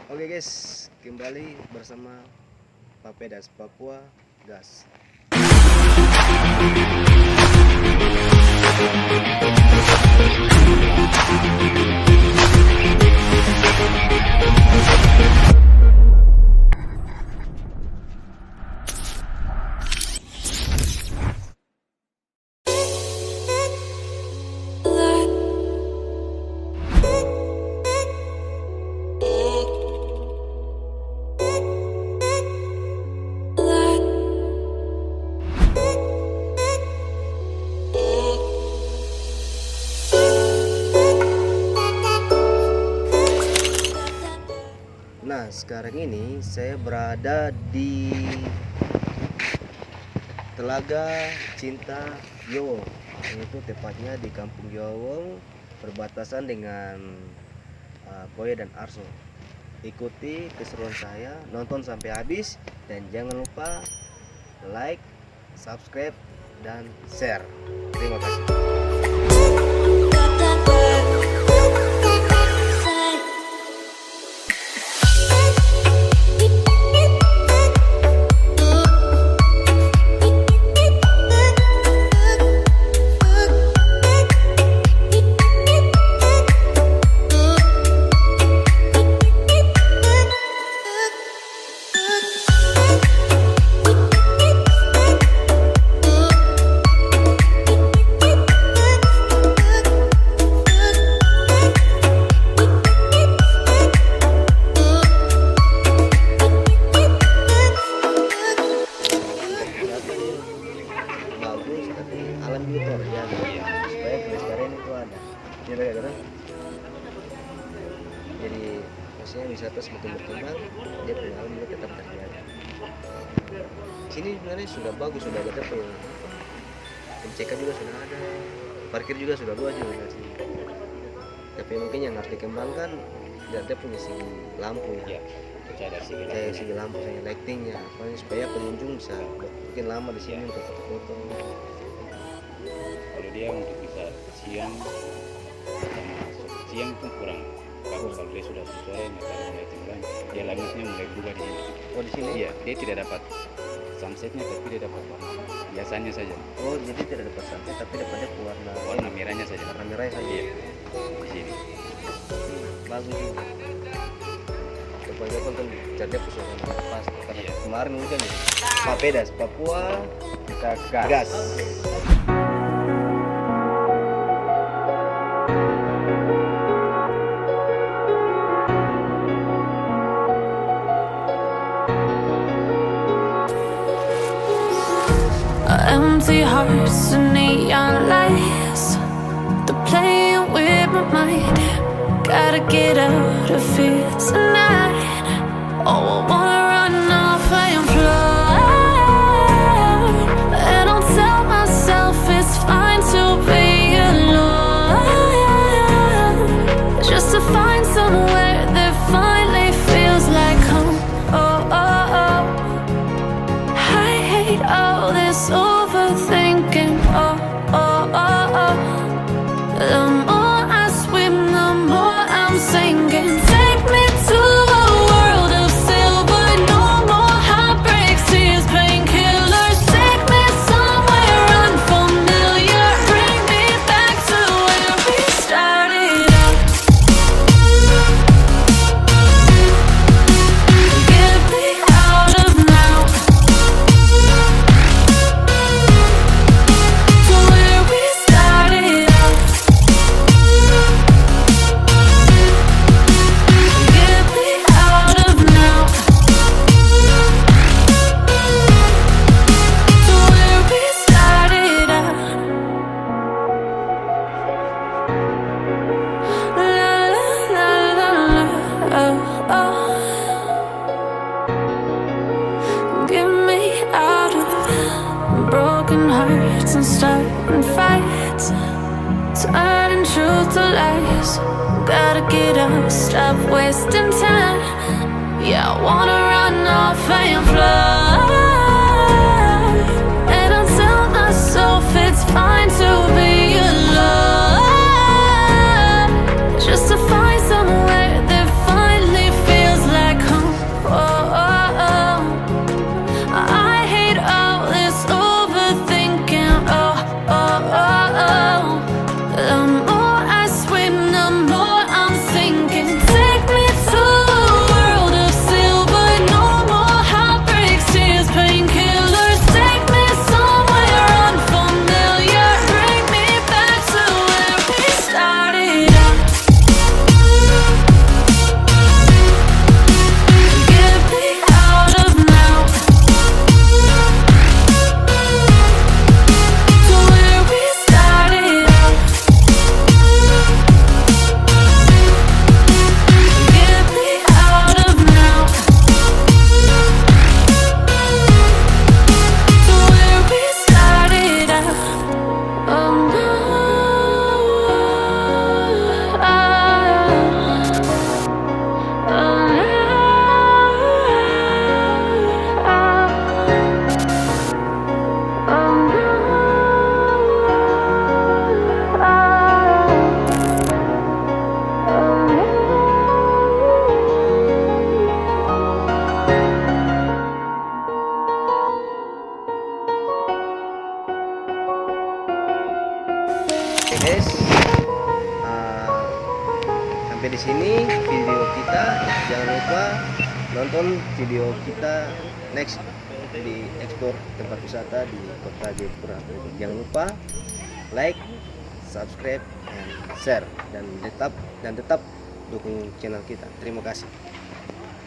Oke guys, kembali bersama Papedash Papua Gas. Nah, sekarang ini saya berada di Telaga Cinta Yowong, yaitu tepatnya di Kampung Yowong, berbatasan dengan Boya dan Arso. Ikuti keseruan saya, nonton sampai habis, dan jangan lupa like, subscribe, dan share. Terima kasih. Jadi maksudnya wisata semakin berkembang, dia punya alam juga tetap terjaga. Sini sebenarnya sudah bagus, sudah ada pencekan juga sudah ada, parkir juga sudah luas juga sini. Tapi mungkin yang harus dikembangkan dia punya segi lampu, ya, segi lampu, segi lightingnya, supaya pengunjung bisa mungkin lama di sini untuk foto-foto. Kalau dia untuk bisa siang pun kurang bagus. Kalau dia sudah sore mulai tenggelam, dia langitnya mulai berubah di sini. Oh, di sini? Iya, dia tidak dapat sunsetnya, tapi dia dapat warna biasanya saja. Oh, jadi tidak dapat sunset, tapi dapatnya warna merahnya saja. Warna merahnya saja. Iya, di sini. Bagus juga. Depan-depan kan jadinya suasana pas. Karena kemarin hujan nih. Papedash Papua kita gas. Empty hearts and neon lights, they're playing with my mind. Gotta get out of here tonight. Oh, I wanna run off and fly, and I'll tell myself it's fine to be alone, just to find somewhere that finally feels like home. Oh, oh, oh. I hate all this overthinking. Oh, oh, oh, oh. The more I swim, the more I'm sinking. Take me to a world of silver. No more heartbreaks, tears, painkillers. Take me somewhere unfamiliar. Bring me back to where we started out. Get me out of now, to where we started out. Get me out of now, to where we started out. La la la la la, oh, oh. Get me out of broken hearts and starting fights, turning truth to lies. Gotta get up, stop wasting time. Yeah, I wanna run off and fly, and I'll tell myself it's fine to be alone, just to find somewhere that finally feels like Papedash. Sampai di sini video kita. Jangan lupa nonton video kita next di ekspor tempat wisata di Kota Jayapura. Jangan lupa like, subscribe, and share, dan tetap dukung channel kita. Terima kasih.